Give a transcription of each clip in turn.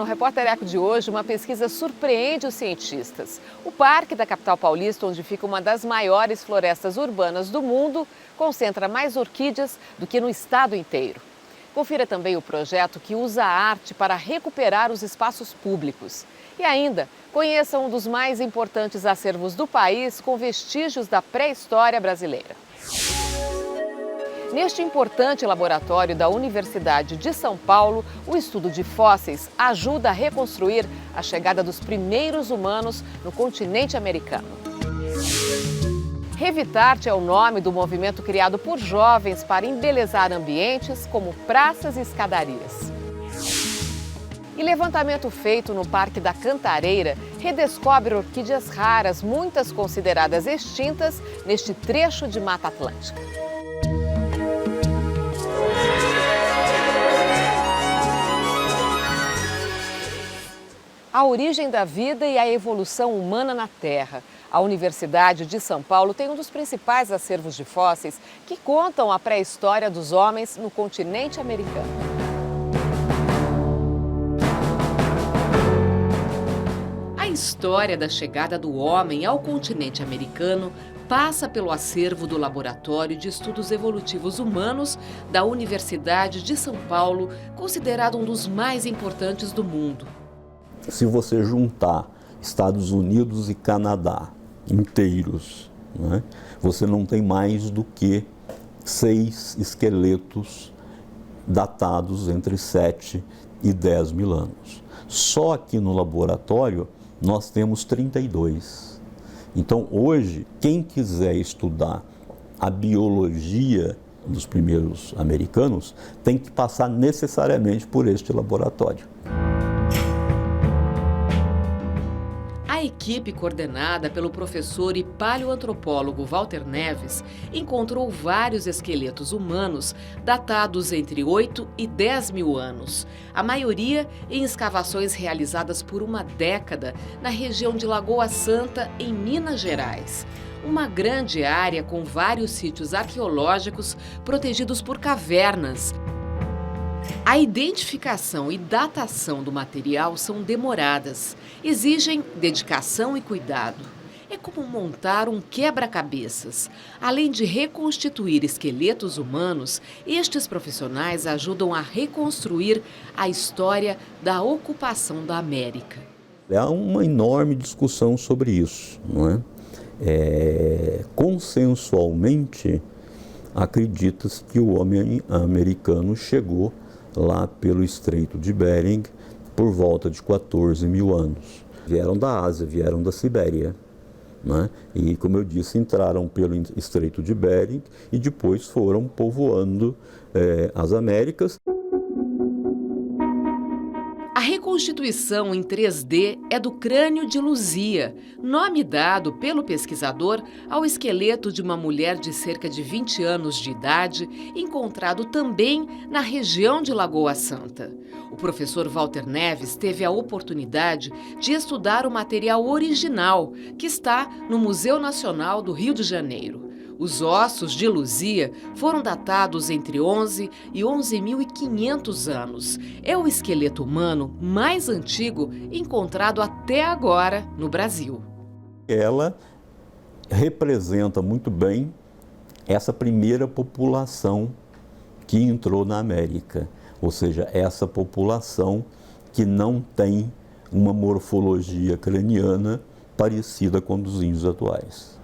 no Repórter Eco de hoje, uma pesquisa surpreende os cientistas. O parque da capital paulista, onde fica uma das maiores florestas urbanas do mundo, concentra mais orquídeas do que no estado inteiro. Confira também o projeto que usa a arte para recuperar os espaços públicos. E ainda, conheça um dos mais importantes acervos do país com vestígios da pré-história brasileira. Neste importante laboratório da Universidade de São Paulo, o estudo de fósseis ajuda a reconstruir a chegada dos primeiros humanos no continente americano. Revitarte é o nome do movimento criado por jovens para embelezar ambientes como praças e escadarias. E levantamento feito no Parque da Cantareira redescobre orquídeas raras, muitas consideradas extintas, neste trecho de Mata Atlântica. A origem da vida e a evolução humana na Terra. A Universidade de São Paulo tem um dos principais acervos de fósseis que contam a pré-história dos homens no continente americano. A história da chegada do homem ao continente americano passa pelo acervo do Laboratório de Estudos Evolutivos Humanos da Universidade de São Paulo, considerado um dos mais importantes do mundo. Se você juntar Estados Unidos e Canadá inteiros, né, você não tem mais do que 6 esqueletos datados entre 7 e 10 mil anos. Só aqui no laboratório nós temos 32. Então hoje, quem quiser estudar a biologia dos primeiros americanos tem que passar necessariamente por este laboratório. A equipe coordenada pelo professor e paleoantropólogo Walter Neves encontrou vários esqueletos humanos datados entre 8 e 10 mil anos, a maioria em escavações realizadas por uma década na região de Lagoa Santa, em Minas Gerais. Uma grande área com vários sítios arqueológicos protegidos por cavernas. A identificação e datação do material são demoradas, exigem dedicação e cuidado. É como montar um quebra-cabeças. Além de reconstituir esqueletos humanos, estes profissionais ajudam a reconstruir a história da ocupação da América. Há uma enorme discussão sobre isso, não é? Consensualmente, acredita-se que o homem americano chegou lá pelo Estreito de Bering por volta de 14 mil anos. Vieram da Ásia, vieram da Sibéria, né? E, como eu disse, entraram pelo Estreito de Bering e depois foram povoando as Américas. A reconstituição em 3D é do crânio de Luzia, nome dado pelo pesquisador ao esqueleto de uma mulher de cerca de 20 anos de idade, encontrado também na região de Lagoa Santa. O professor Walter Neves teve a oportunidade de estudar o material original, que está no Museu Nacional do Rio de Janeiro. Os ossos de Luzia foram datados entre 11 e 11.500 anos. É o esqueleto humano mais antigo encontrado até agora no Brasil. Ela representa muito bem essa primeira população que entrou na América, ou seja, essa população que não tem uma morfologia craniana parecida com a dos índios atuais.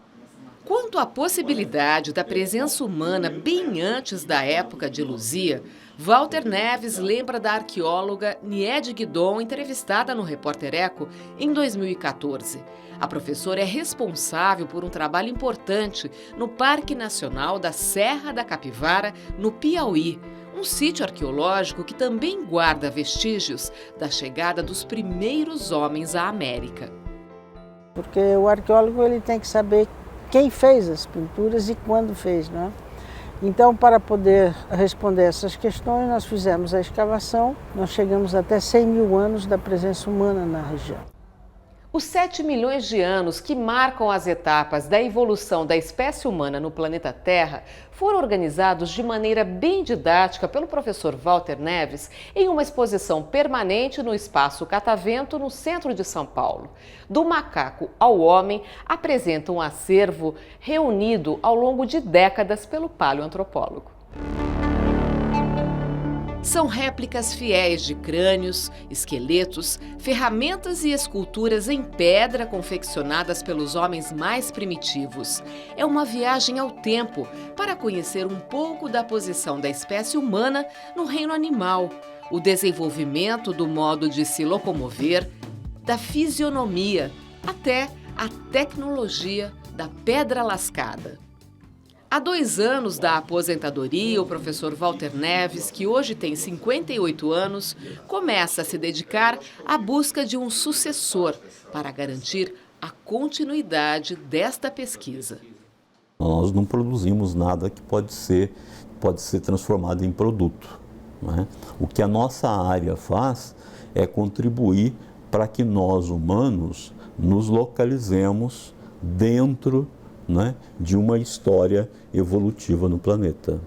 Quanto à possibilidade da presença humana bem antes da época de Luzia, Walter Neves lembra da arqueóloga Niede Guidon, entrevistada no Repórter Eco em 2014. A professora é responsável por um trabalho importante no Parque Nacional da Serra da Capivara, no Piauí, um sítio arqueológico que também guarda vestígios da chegada dos primeiros homens à América. Porque o arqueólogo ele tem que saber quem fez as pinturas e quando fez, não é? Então, para poder responder essas questões, nós fizemos a escavação, nós chegamos até 100 mil anos da presença humana na região. Os 7 milhões de anos que marcam as etapas da evolução da espécie humana no planeta Terra foram organizados de maneira bem didática pelo professor Walter Neves em uma exposição permanente no Espaço Catavento, no centro de São Paulo. Do macaco ao homem, apresenta um acervo reunido ao longo de décadas pelo paleoantropólogo. São réplicas fiéis de crânios, esqueletos, ferramentas e esculturas em pedra confeccionadas pelos homens mais primitivos. É uma viagem ao tempo para conhecer um pouco da posição da espécie humana no reino animal, o desenvolvimento do modo de se locomover, da fisionomia, até a tecnologia da pedra lascada. Há 2 anos da aposentadoria, o professor Walter Neves, que hoje tem 58 anos, começa a se dedicar à busca de um sucessor para garantir a continuidade desta pesquisa. Nós não produzimos nada que pode ser transformado em produto, não é? O que a nossa área faz é contribuir para que nós, humanos, nos localizemos dentro, né, de uma história evolutiva no planeta.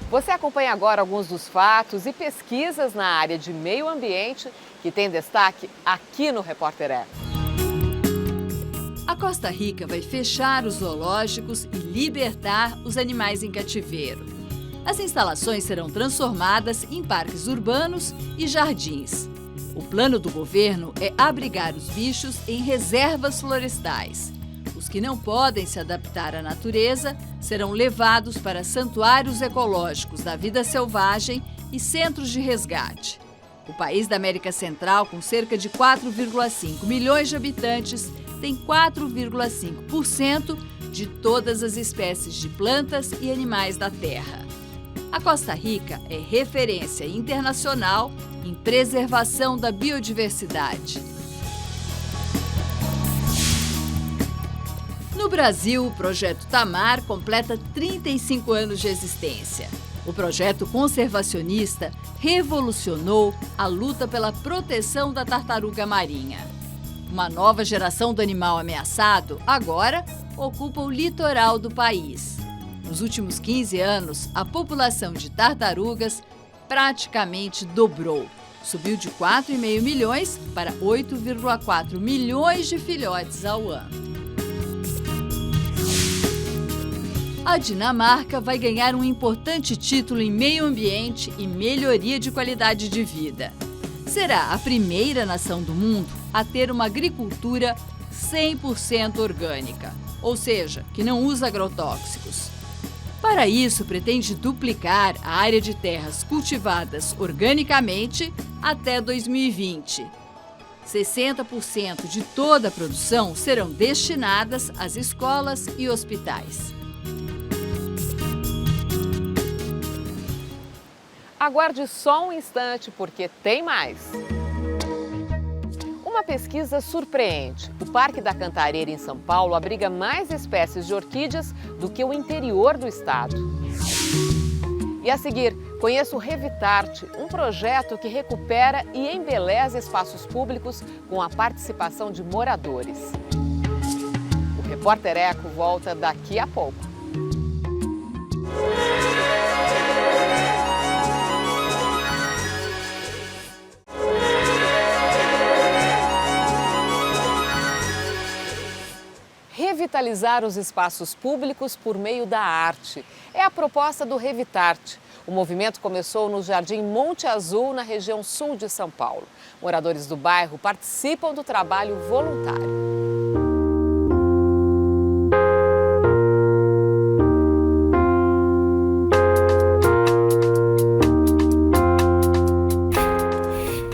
Você acompanha agora alguns dos fatos e pesquisas na área de meio ambiente que tem destaque aqui no Repórter É. A Costa Rica vai fechar os zoológicos e libertar os animais em cativeiro. As instalações serão transformadas em parques urbanos e jardins. O plano do governo é abrigar os bichos em reservas florestais. Os que não podem se adaptar à natureza serão levados para santuários ecológicos da vida selvagem e centros de resgate. O país da América Central, com cerca de 4,5 milhões de habitantes, tem 4,5% de todas as espécies de plantas e animais da Terra. A Costa Rica é referência internacional em preservação da biodiversidade. No Brasil, o projeto Tamar completa 35 anos de existência. O projeto conservacionista revolucionou a luta pela proteção da tartaruga marinha. Uma nova geração do animal ameaçado agora ocupa o litoral do país. Nos últimos 15 anos, a população de tartarugas praticamente dobrou. Subiu de 4,5 milhões para 8,4 milhões de filhotes ao ano. A Dinamarca vai ganhar um importante título em meio ambiente e melhoria de qualidade de vida. Será a primeira nação do mundo a ter uma agricultura 100% orgânica, ou seja, que não usa agrotóxicos. Para isso, pretende duplicar a área de terras cultivadas organicamente até 2020. 60% de toda a produção serão destinadas às escolas e hospitais. Aguarde só um instante, porque tem mais. Uma pesquisa surpreende. O Parque da Cantareira, em São Paulo, abriga mais espécies de orquídeas do que o interior do estado. E a seguir, conheça o Revitarte, um projeto que recupera e embeleza espaços públicos com a participação de moradores. O Repórter Eco volta daqui a pouco. Revitalizar os espaços públicos por meio da arte. É a proposta do Revitarte. O movimento começou no Jardim Monte Azul, na região sul de São Paulo. Moradores do bairro participam do trabalho voluntário.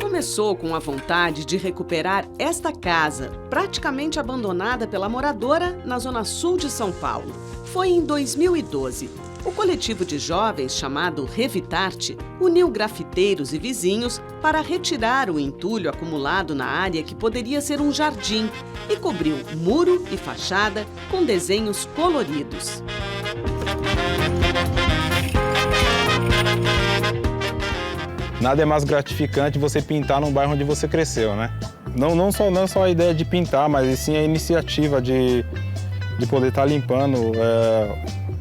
Começou com a vontade de recuperar esta casa, praticamente abandonada pela moradora na zona sul de São Paulo. Foi em 2012. O coletivo de jovens chamado Revitarte uniu grafiteiros e vizinhos para retirar o entulho acumulado na área que poderia ser um jardim e cobriu muro e fachada com desenhos coloridos. Nada é mais gratificante você pintar no bairro onde você cresceu, né? Não só a ideia de pintar, mas sim a iniciativa de poder estar limpando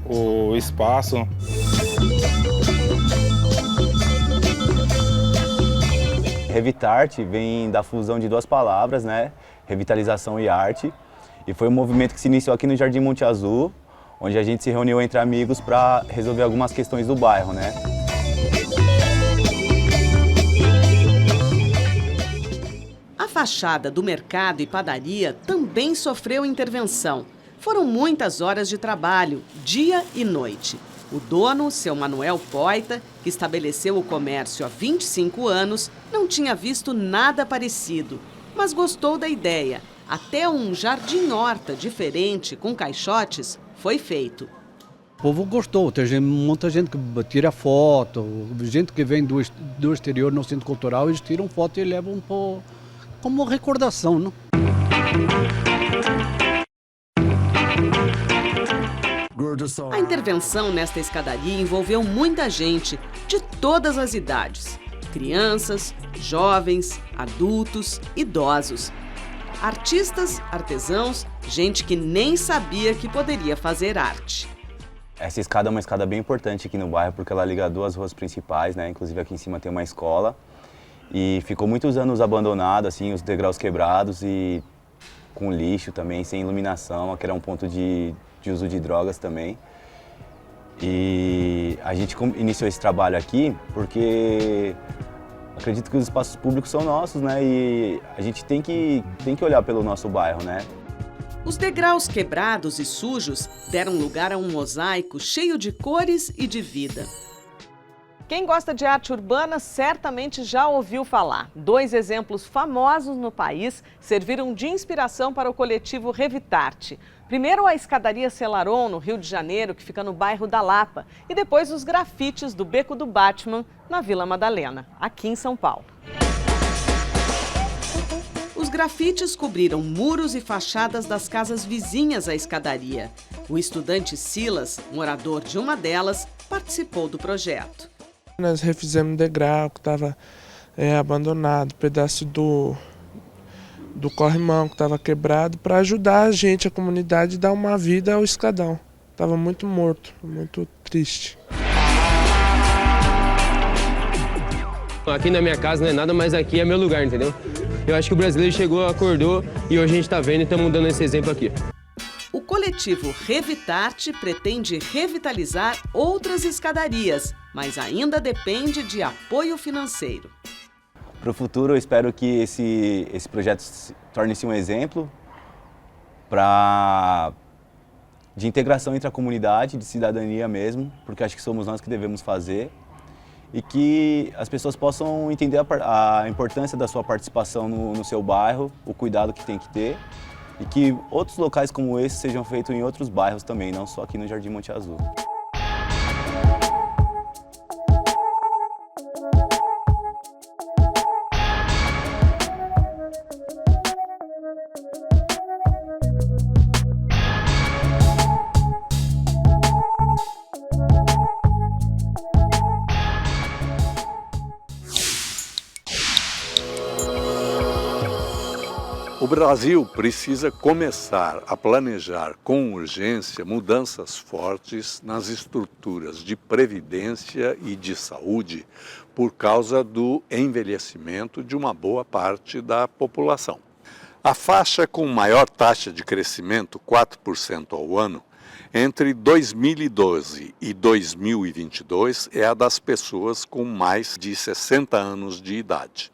o espaço. Revitarte vem da fusão de duas palavras, né? Revitalização e arte. E foi um movimento que se iniciou aqui no Jardim Monte Azul, onde a gente se reuniu entre amigos para resolver algumas questões do bairro, né? A fachada do mercado e padaria também sofreu intervenção. Foram muitas horas de trabalho, dia e noite. O dono, seu Manuel Poita, que estabeleceu o comércio há 25 anos, não tinha visto nada parecido, mas gostou da ideia. Até um jardim-horta diferente, com caixotes, foi feito. O povo gostou, tem muita gente que tira foto, gente que vem do exterior no centro cultural, eles tiram foto e levam como recordação, não? A intervenção nesta escadaria envolveu muita gente, de todas as idades. Crianças, jovens, adultos, idosos. Artistas, artesãos, gente que nem sabia que poderia fazer arte. Essa escada é uma escada bem importante aqui no bairro, porque ela liga duas ruas principais, né? Inclusive aqui em cima tem uma escola. E ficou muitos anos abandonado, assim, os degraus quebrados e com lixo também, sem iluminação, que era um ponto de uso de drogas também. E a gente iniciou esse trabalho aqui porque acredito que os espaços públicos são nossos, né? E a gente tem que olhar pelo nosso bairro, né? Os degraus quebrados e sujos deram lugar a um mosaico cheio de cores e de vida. Quem gosta de arte urbana certamente já ouviu falar. 2 exemplos famosos no país serviram de inspiração para o coletivo Revitarte. Primeiro a escadaria Celaron, no Rio de Janeiro, que fica no bairro da Lapa. E depois os grafites do Beco do Batman, na Vila Madalena, aqui em São Paulo. Os grafites cobriram muros e fachadas das casas vizinhas à escadaria. O estudante Silas, morador de uma delas, participou do projeto. Nós refizemos um degrau que estava abandonado, pedaço do corrimão que estava quebrado, para ajudar a gente, a comunidade, a dar uma vida ao escadão. Estava muito morto, muito triste. Aqui na minha casa não é nada, mas aqui é meu lugar, entendeu? Eu acho que o brasileiro chegou, acordou e hoje a gente está vendo e estamos dando esse exemplo aqui. O coletivo Revitarte pretende revitalizar outras escadarias, mas ainda depende de apoio financeiro. Para o futuro, eu espero que esse projeto torne-se um exemplo de integração entre a comunidade, de cidadania mesmo, porque acho que somos nós que devemos fazer, e que as pessoas possam entender a importância da sua participação no seu bairro, o cuidado que tem que ter, e que outros locais como esse sejam feitos em outros bairros também, não só aqui no Jardim Monte Azul. O Brasil precisa começar a planejar com urgência mudanças fortes nas estruturas de previdência e de saúde por causa do envelhecimento de uma boa parte da população. A faixa com maior taxa de crescimento, 4% ao ano, entre 2012 e 2022 é a das pessoas com mais de 60 anos de idade.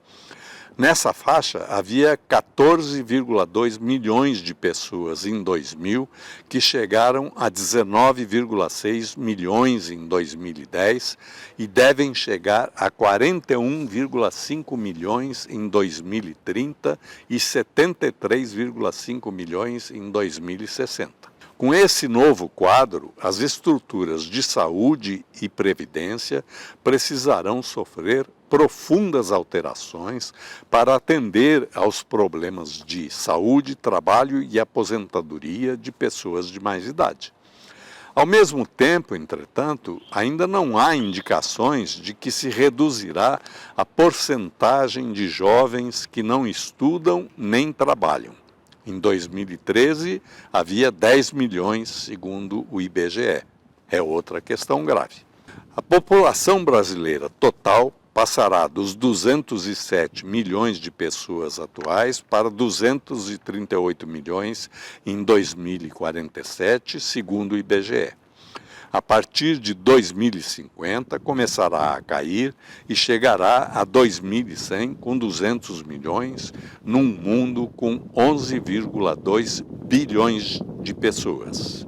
Nessa faixa, havia 14,2 milhões de pessoas em 2000, que chegaram a 19,6 milhões em 2010 e devem chegar a 41,5 milhões em 2030 e 73,5 milhões em 2060. Com esse novo quadro, as estruturas de saúde e previdência precisarão sofrer profundas alterações para atender aos problemas de saúde, trabalho e aposentadoria de pessoas de mais idade. Ao mesmo tempo, entretanto, ainda não há indicações de que se reduzirá a porcentagem de jovens que não estudam nem trabalham. Em 2013, havia 10 milhões, segundo o IBGE. É outra questão grave. A população brasileira total passará dos 207 milhões de pessoas atuais para 238 milhões em 2047, segundo o IBGE. A partir de 2050, começará a cair e chegará a 2100 com 200 milhões, num mundo com 11,2 bilhões de pessoas.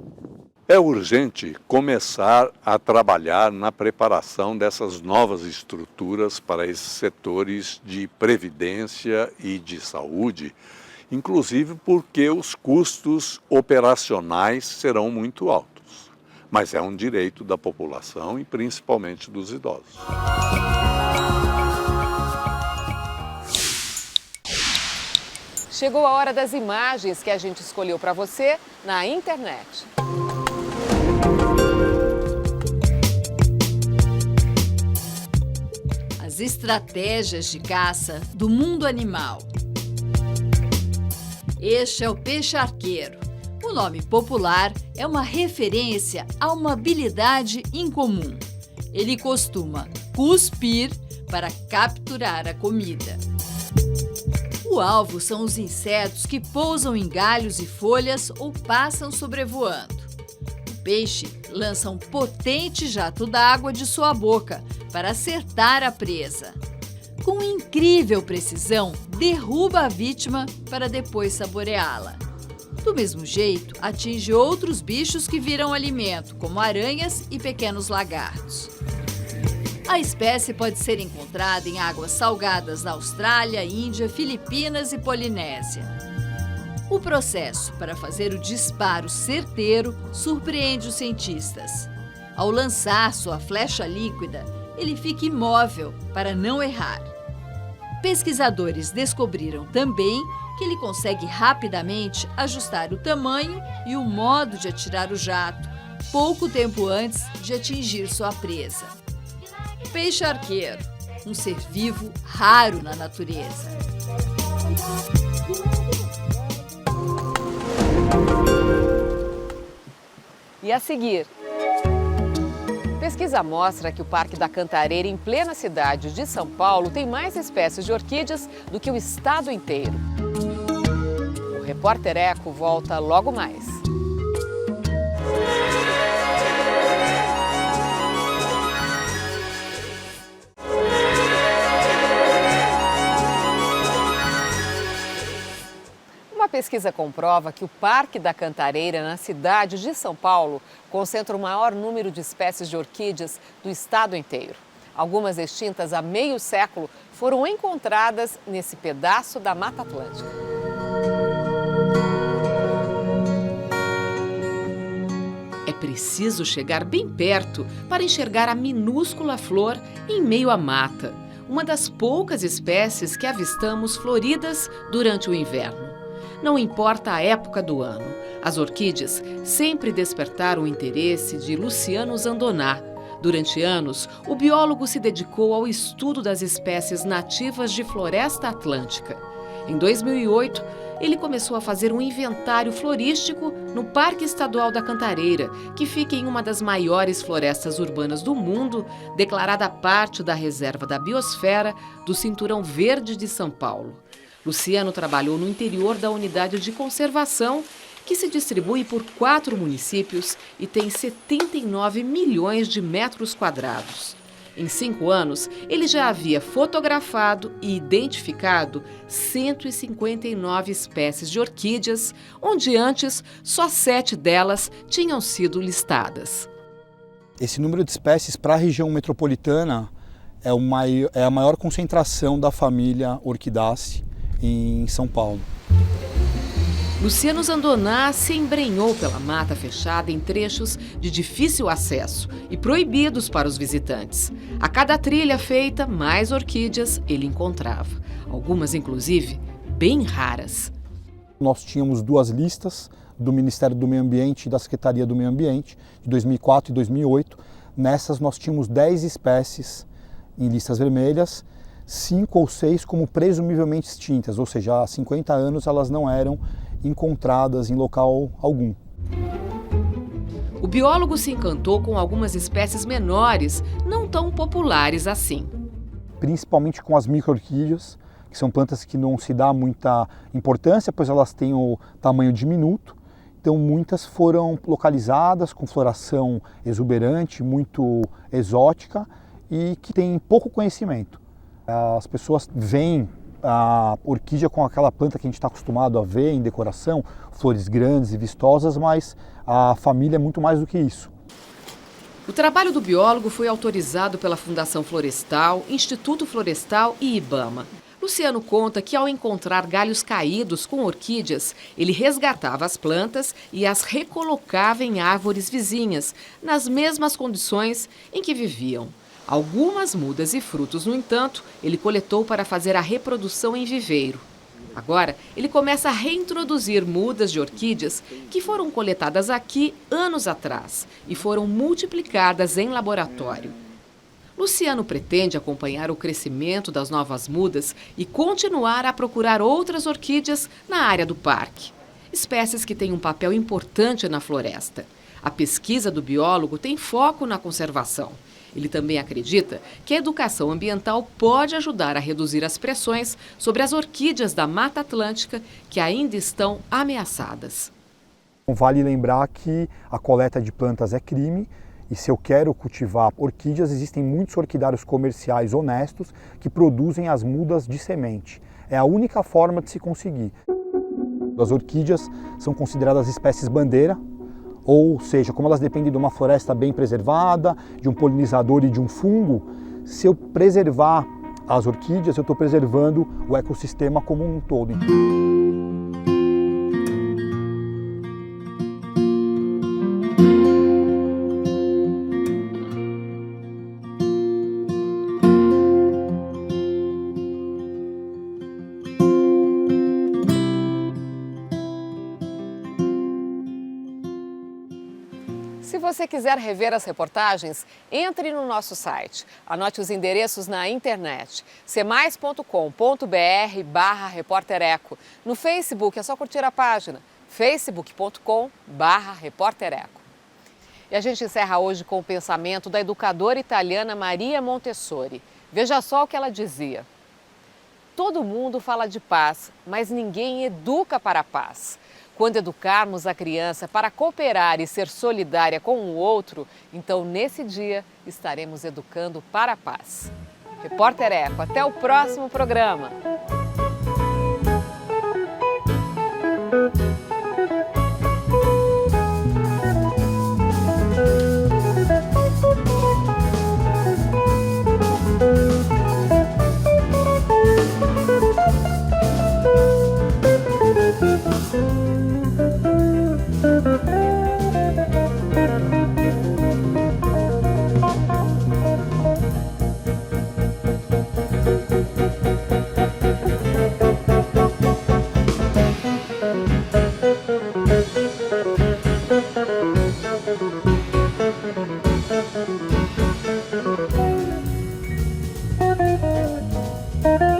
É urgente começar a trabalhar na preparação dessas novas estruturas para esses setores de previdência e de saúde, inclusive porque os custos operacionais serão muito altos. Mas é um direito da população e principalmente dos idosos. Chegou a hora das imagens que a gente escolheu para você na internet. As estratégias de caça do mundo animal. Este é o peixe-arqueiro. O nome popular é uma referência a uma habilidade incomum. Ele costuma cuspir para capturar a comida. O alvo são os insetos que pousam em galhos e folhas ou passam sobrevoando. O peixe lança um potente jato d'água de sua boca para acertar a presa. Com incrível precisão, derruba a vítima para depois saboreá-la. Do mesmo jeito, atinge outros bichos que viram alimento, como aranhas e pequenos lagartos. A espécie pode ser encontrada em águas salgadas na Austrália, Índia, Filipinas e Polinésia. O processo para fazer o disparo certeiro surpreende os cientistas. Ao lançar sua flecha líquida, ele fica imóvel para não errar. Pesquisadores descobriram também que ele consegue rapidamente ajustar o tamanho e o modo de atirar o jato, pouco tempo antes de atingir sua presa. Peixe-arqueiro, um ser vivo raro na natureza. E a seguir, pesquisa mostra que o Parque da Cantareira, em plena cidade de São Paulo, tem mais espécies de orquídeas do que o estado inteiro. O Repórter Eco volta logo mais. Uma pesquisa comprova que o Parque da Cantareira, na cidade de São Paulo, concentra o maior número de espécies de orquídeas do estado inteiro. Algumas extintas há meio século foram encontradas nesse pedaço da Mata Atlântica. É preciso chegar bem perto para enxergar a minúscula flor em meio à mata, uma das poucas espécies que avistamos floridas durante o inverno. Não importa a época do ano, as orquídeas sempre despertaram o interesse de Luciano Zandoná. Durante anos, o biólogo se dedicou ao estudo das espécies nativas de floresta atlântica. Em 2008, ele começou a fazer um inventário florístico no Parque Estadual da Cantareira, que fica em uma das maiores florestas urbanas do mundo, declarada parte da Reserva da Biosfera do Cinturão Verde de São Paulo. Luciano trabalhou no interior da unidade de conservação, que se distribui por 4 municípios e tem 79 milhões de metros quadrados. Em 5 anos, ele já havia fotografado e identificado 159 espécies de orquídeas, onde antes só 7 delas tinham sido listadas. Esse número de espécies para a região metropolitana é a maior concentração da família Orquidaceae em São Paulo. Luciano Zandoná se embrenhou pela mata fechada em trechos de difícil acesso e proibidos para os visitantes. A cada trilha feita, mais orquídeas ele encontrava. Algumas, inclusive, bem raras. Nós tínhamos 2 listas do Ministério do Meio Ambiente e da Secretaria do Meio Ambiente, de 2004 e 2008. Nessas nós tínhamos 10 espécies em listas vermelhas, 5 ou 6 como presumivelmente extintas, ou seja, há 50 anos elas não eram encontradas em local algum. O biólogo se encantou com algumas espécies menores, não tão populares assim. Principalmente com as micro-orquídeas, que são plantas que não se dá muita importância, pois elas têm o tamanho diminuto. Então muitas foram localizadas com floração exuberante, muito exótica e que tem pouco conhecimento. As pessoas veem a orquídea com aquela planta que a gente está acostumado a ver em decoração, flores grandes e vistosas, mas a família é muito mais do que isso. O trabalho do biólogo foi autorizado pela Fundação Florestal, Instituto Florestal e IBAMA. Luciano conta que, ao encontrar galhos caídos com orquídeas, ele resgatava as plantas e as recolocava em árvores vizinhas, nas mesmas condições em que viviam. Algumas mudas e frutos, no entanto, ele coletou para fazer a reprodução em viveiro. Agora, ele começa a reintroduzir mudas de orquídeas que foram coletadas aqui anos atrás e foram multiplicadas em laboratório. Luciano pretende acompanhar o crescimento das novas mudas e continuar a procurar outras orquídeas na área do parque. Espécies que têm um papel importante na floresta. A pesquisa do biólogo tem foco na conservação. Ele também acredita que a educação ambiental pode ajudar a reduzir as pressões sobre as orquídeas da Mata Atlântica que ainda estão ameaçadas. Vale lembrar que a coleta de plantas é crime e se eu quero cultivar orquídeas, existem muitos orquidários comerciais honestos que produzem as mudas de semente. É a única forma de se conseguir. As orquídeas são consideradas espécies bandeira, ou seja, como elas dependem de uma floresta bem preservada, de um polinizador e de um fungo, se eu preservar as orquídeas, eu estou preservando o ecossistema como um todo. Se você quiser rever as reportagens, entre no nosso site. Anote os endereços na internet. cmais.com.br/repórtereco. No Facebook é só curtir a página facebook.com/repórtereco. E a gente encerra hoje com o pensamento da educadora italiana Maria Montessori. Veja só o que ela dizia. Todo mundo fala de paz, mas ninguém educa para a paz. Quando educarmos a criança para cooperar e ser solidária com o outro, então nesse dia estaremos educando para a paz. Repórter Eco, até o próximo programa. Thank you.